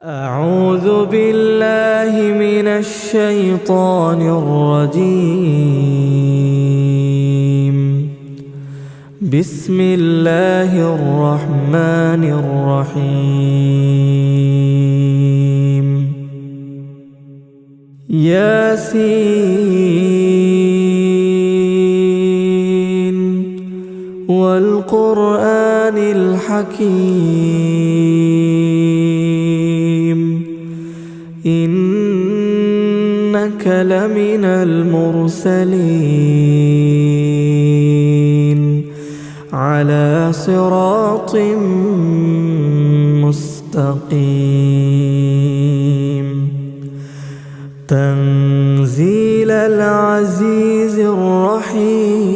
أعوذ بالله من الشيطان الرجيم. بسم الله الرحمن الرحيم. ياسين والقرآن الحكيم إنك لمن المرسلين على صراط مستقيم تنزيل العزيز الرحيم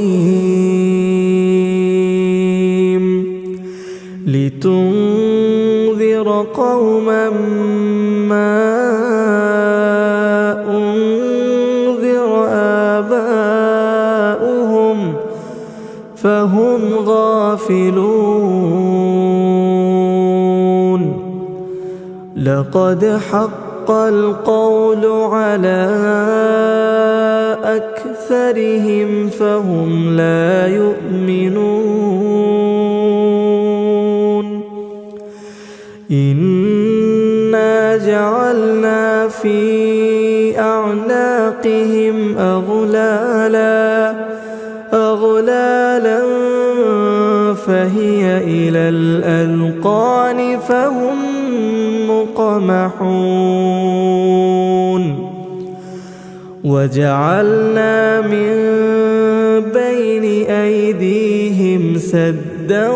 لتنذر قوما ما أنذر آباؤهم فهم غافلون. لقد حق القول على أكثرهم فهم لا يؤمنون. إنا جعلنا في أعناقهم أغلالا فهي إلى الأذقان فهم مقمحون. وجعلنا من بين أيديهم سدا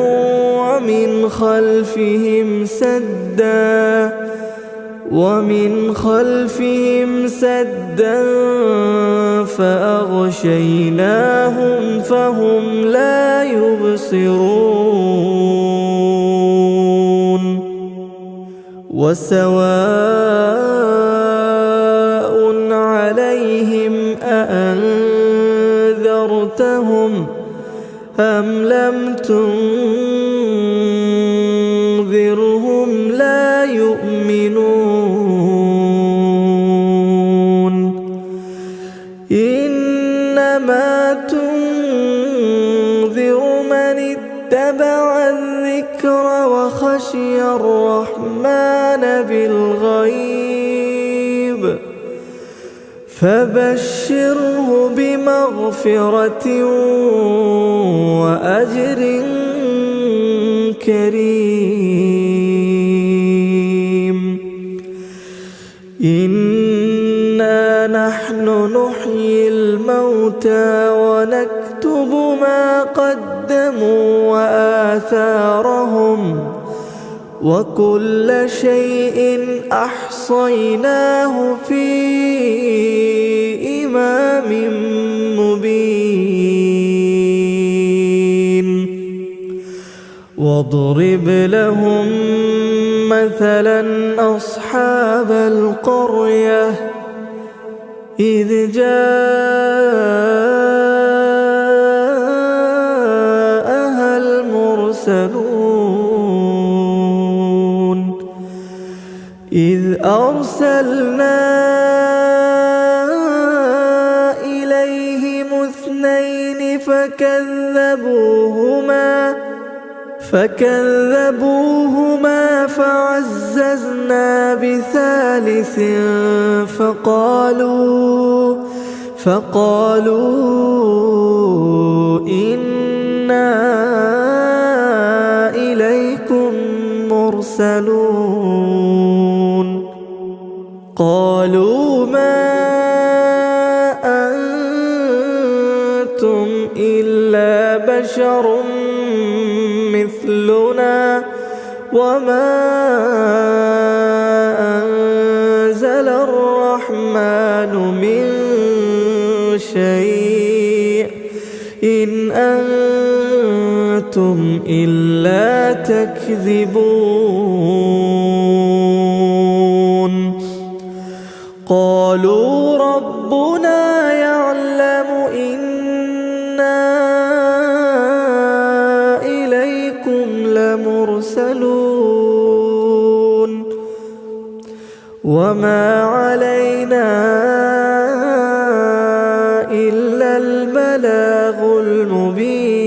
ومن خلفهم سدا فأغشيناهم فهم لا يبصرون. وسواء عليهم أأنذرتهم أم لم تنذرهم لا يؤمنون. إنما تنذر من اتبع الذكر وخشي الرحمن بالغيب فبشره بمغفرة وأجر كريم. إنا نحن نحيي الموتى ونكتب ما قدموا وآثارهم وكل شيء أحصيناه في إمام مبين. واضرب لهم مثلا أصحاب القرية إذ جاءها المرسلون إذ أرسلنا إليهم اثنين فكذبوهما فعززنا بثالث فقالوا إنا إليكم مرسلون. قالوا ما أنتم إلا بشر مثلنا وما أنزل الرحمن من شيء إن أنتم إلا تكذبون. قالوا ربنا يعلم إنا إليكم لمرسلون وما علينا إلا البلاغ المبين.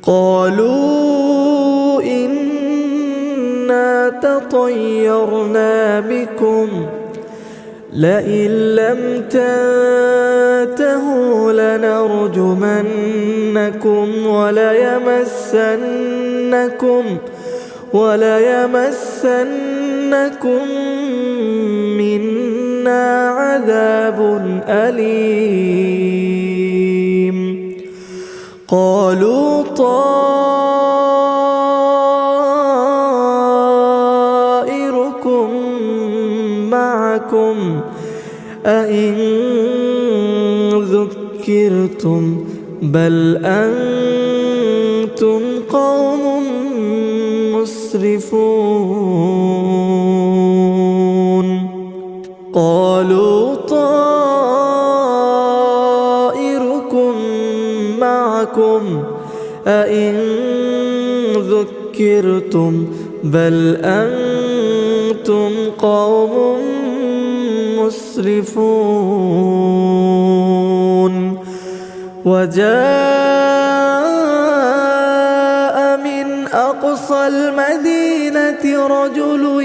قالوا إنا تطيرنا بكم لئن لم تنتهوا لنرجمنكم وليمسنكم منا عذاب أليم. قالوا طائركم معكم أئن ذكرتم بل أنتم قوم مسرفون. قالوا طائركم معكم أئن ذكرتم بل أنتم قوم مسرفون. وجاء من أقصى المدينة رجل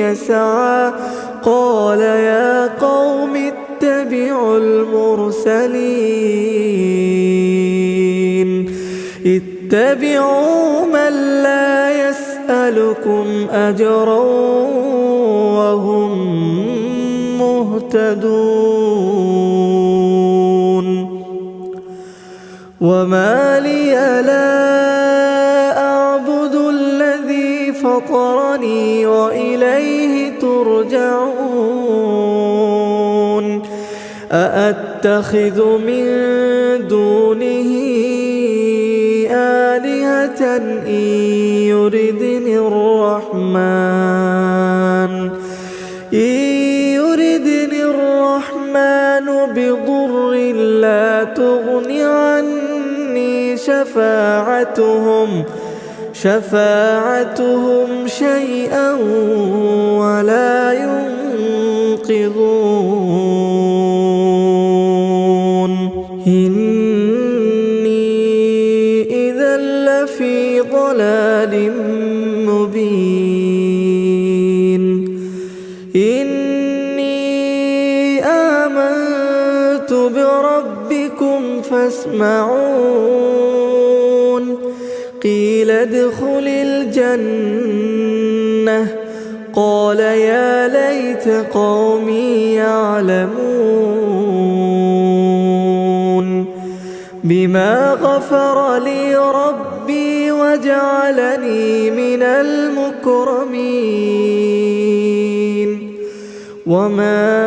يسعى قال يا قوم اتبعوا المرسلين اتبعوا من لا يسألكم أجرا وهم مهتدون. وما لي لا أعبد الذي فطرني وإليه ترجعون. أأتخذ من دونه آلهة إن يردني الرحمن بضر لا تغن عني شفاعتهم شيئا ولا ينقذون. إني إذا لفي ضلال مبين. إني آمنت بربكم فاسمعون. قيل ادخل الجنة قال يا ليت قومي يعلمون. بما غفر لي ربي وجعلني من المكرمين. وما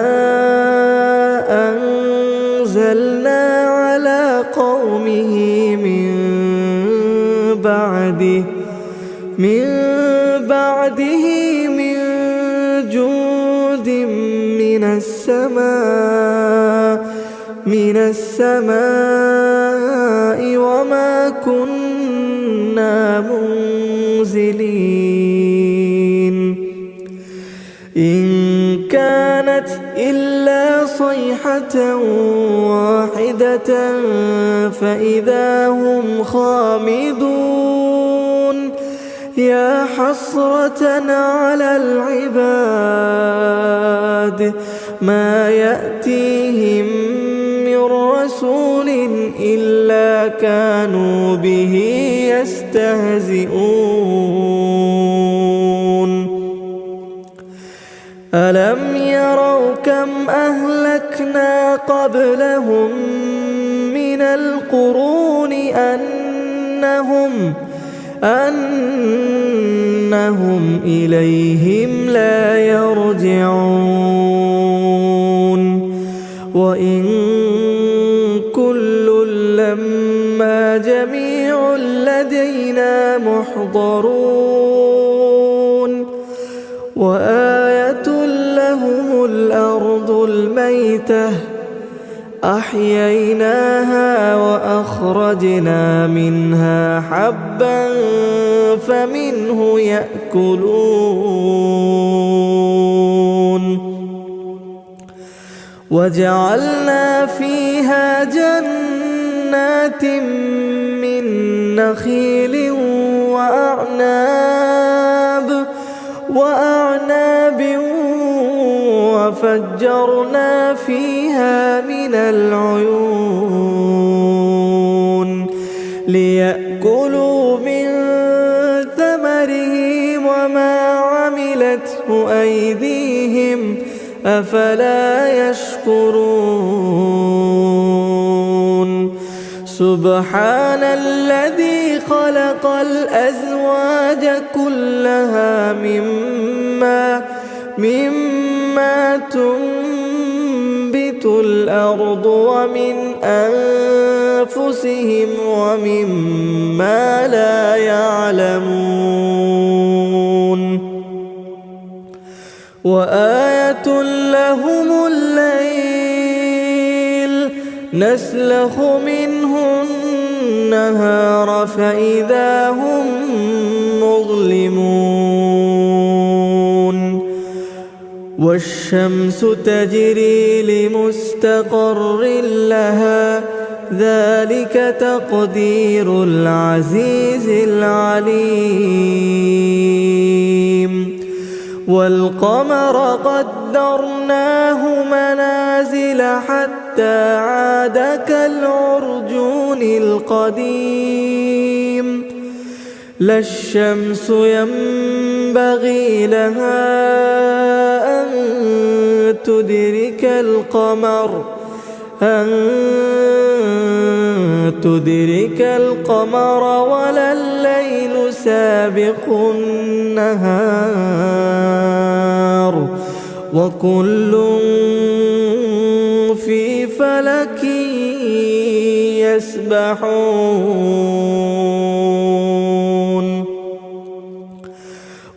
أنزلنا على قومه من بعده من جود من السماء وما كنا منزلين. إن كانت إلا صيحة واحدة فإذا هم خامدون. يا حسرة على العباد ما يأتيهم من رسول إلا كانوا به يستهزئون. ألم يروا كم أهلكنا قبلهم من القرون أنهم إليهم لا يرجعون. وإن كل لما جميع لدينا محضرون. وآية لهم الأرض الميتة أحييناها وأخرجنا منها حبا فمنه يأكلون وجعلنا فيها جنات من نخيل وأعناب وفجرنا فيها من العيون ليأكلوا من ثمره وما عملته أيديهم أفلا يشكرون سبحان الذي خلق الأزواج كلها مما تنبت الأرض ومن أنفسهم ومما لا يعلمون وآية لهم الليل نسلخ منه النهار فإذا هم مظلمون والشمس تجري لمستقر لها ذلك تقدير العزيز العليم والقمر قدرناه منازل حتى عاد كالعرجون القديم لا الشمس ينبغي لها أن تدرك القمر ولا الليل سابق النهار وكل في فلك يسبحون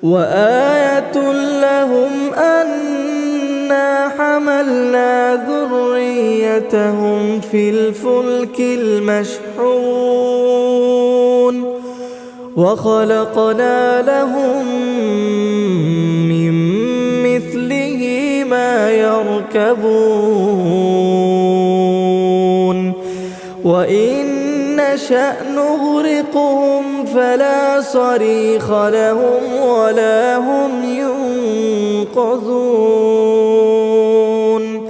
وآية لهم أنا حملنا ذريتهم في الفلك المشحون وخلقنا لهم من مثله ما يركبون وإن نشأ نغرقهم فلا صريخ لهم ولا هم ينقذون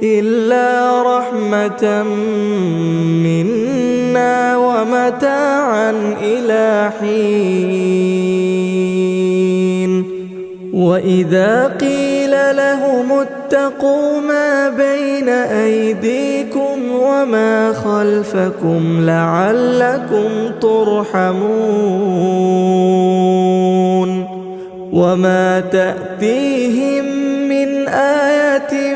إلا رحمة منا ومتاعا إلى حين وإذا قيل لهم اتقوا ما بين أيديكم وما خلفكم لعلكم ترحمون وما تأتيهم من آية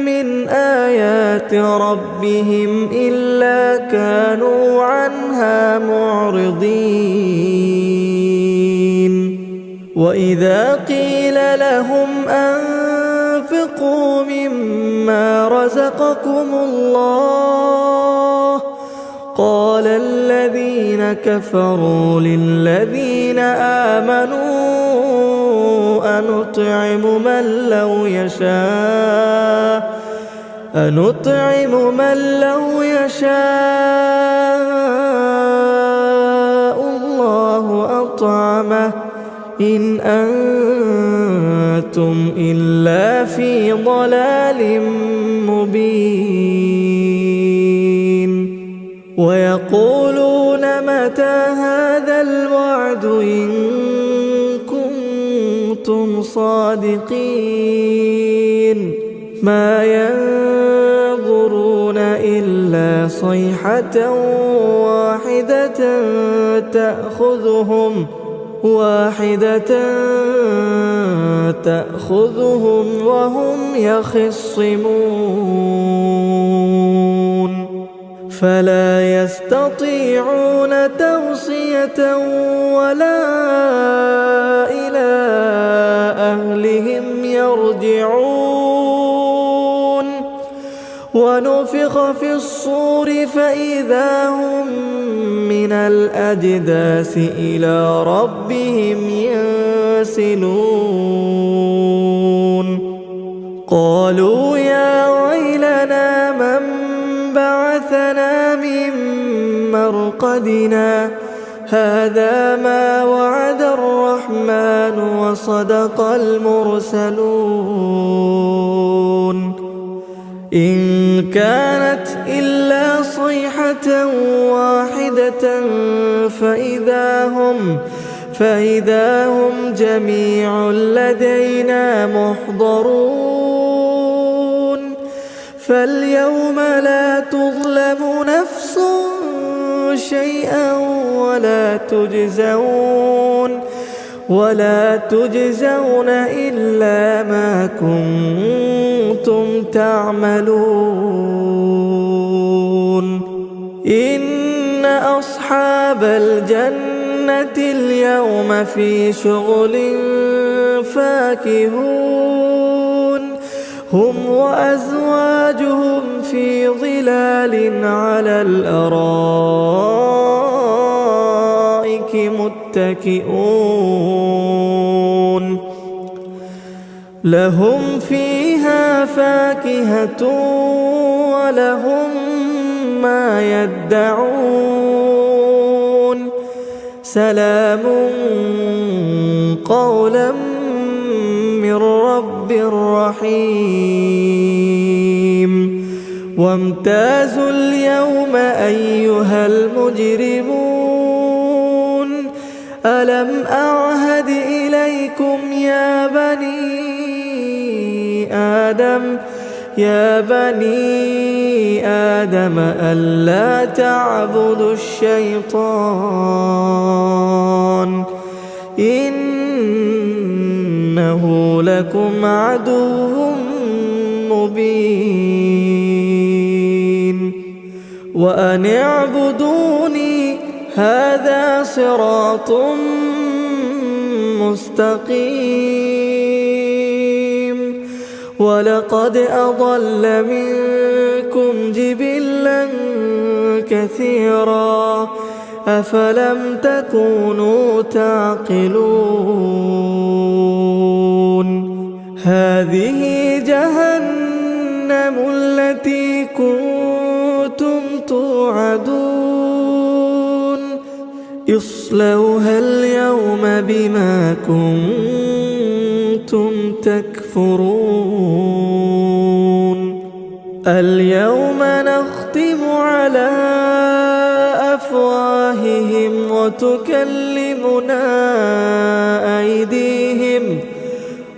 من آيات ربهم إلا كانوا عنها معرضين وإذا قيل لهم أنفقوا مما رزقكم الله قال الذين كفروا للذين آمنوا أنطعم من لو يشاء الله أطعمه إن أنتم إلا في ضلال مبين ويقولون متى هذا الوعد إن كنتم صادقين ما ينظرون إلا صيحة واحدة تأخذهم وهم يخصمون فلا يستطيعون توصية ولا إلى أهلهم يرجعون ونفخ في الصور فإذا هم من الأجداث إلى ربهم ينسلون قالوا يا ويلنا من بعثنا من مرقدنا هذا ما وعد الرحمن وصدق المرسلون إن كانت إلا صيحة واحدة فإذا هم جميع لدينا محضرون فاليوم لا تظلم نفس شيئا ولا تجزون إلا ما كنتم تعملون إن أصحاب الجنة اليوم في شغل فاكهون هم وأزواجهم في ظلال على الأرائك متكئون لهم فيها فاكهة ولهم ما يدعون سلام قولا من رب رحيم وامتازوا اليوم أيها المجرمون ألم أعهد إليكم يا بني آدم ألا تعبدوا الشيطان إنه لكم عدو مبين وأن اعبدوني هذا صراط مستقيم ولقد أضل منكم جبلا كثيرا أفلم تكونوا تعقلون هذه جهنم التي كنتم توعدون اصلوها اليوم بما كنتم تكفرون اليوم نختم على أفواههم وتكلمنا أيديهم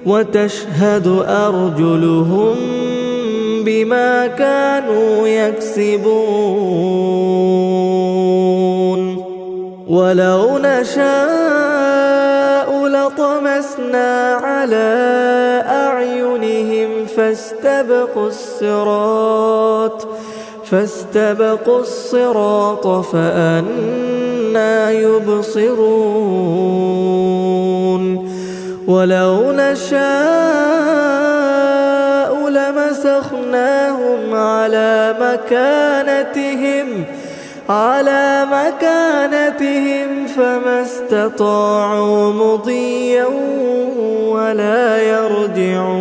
وتشهد أرجلهم بما كانوا يكسبون ولو نشاء لطمسنا على أعينهم فاستبقوا الصراط فأنى يبصرون ولو نشاء لمسخناهم على مكانتهم فما استطاعوا مضيا ولا يرجعون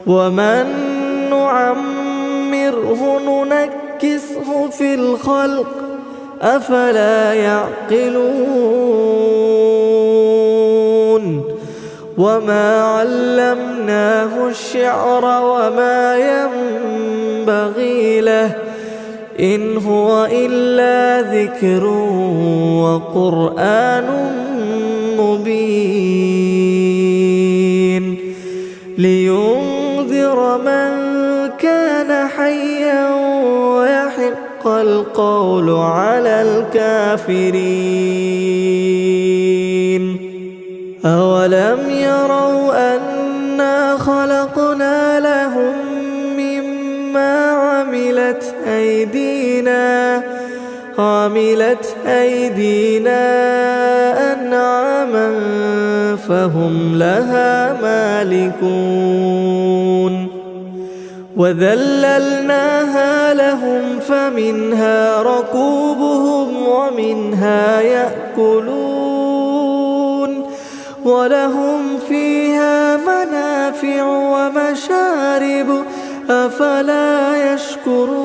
ومن نعمره ننكسه في الخلق أفلا يعقلون وما علمناه الشعر وما ينبغي له إن هو إلا ذكر وقرآن مبين لينذر من كان حيا ويحق القول على الكافرين أولم يروا أنا خلقنا لهم مما عملت أيدينا أنعاما فهم لها مالكون وذللناها لهم فمنها ركوبهم ومنها يأكلون ولهم فيها منافع ومشارب أفلا يشكرون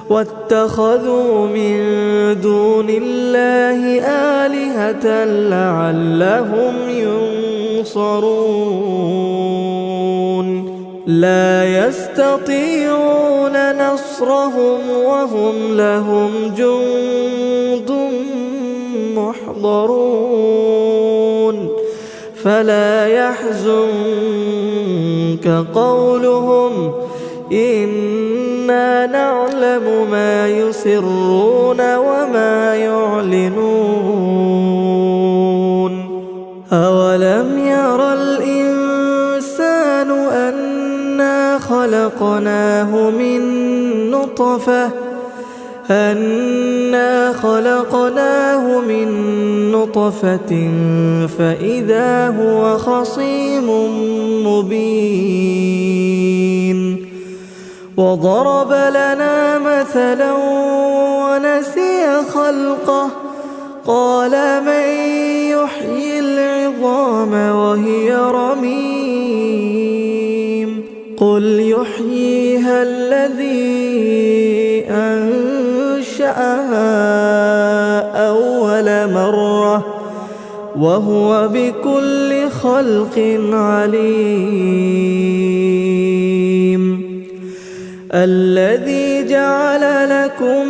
واتخذوا من دون الله آلهة لعلهم ينصرون لا يستطيعون نصرهم وهم لهم جند محضرون فلا يحزنك قولهم إنا نعلم ما يسرون وما يعلنون أولم ير الإنسان أنا خلقناه من نطفة فإذا هو خصيم مبين وضرب لنا مثلا ونسي خلقه قال من يحيي العظام وهي رميم قل يحييها الذي أنشأها أول مرة وهو بكل خلق عليم الذي جعل لكم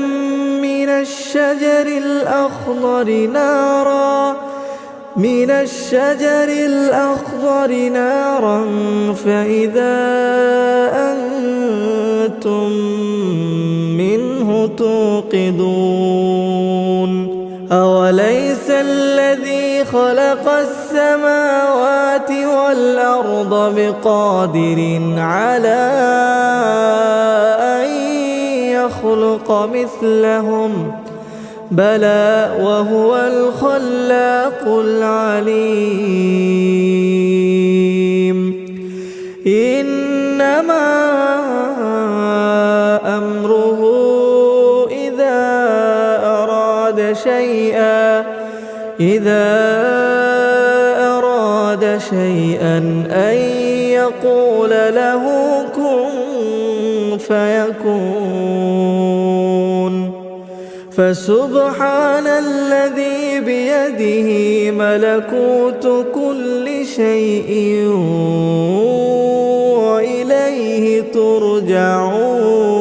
من الشجر الأخضر نارا فإذا أنتم منه توقدون أوليس الذي خلق السماوات والأرض بقادر على أن يخلق مثلهم بلى وهو الخلاق العليم إنما أمره إذا أراد شيئا أن يقول له كن فيكون فسبحان الذي بيده ملكوت كل شيء وإليه ترجعون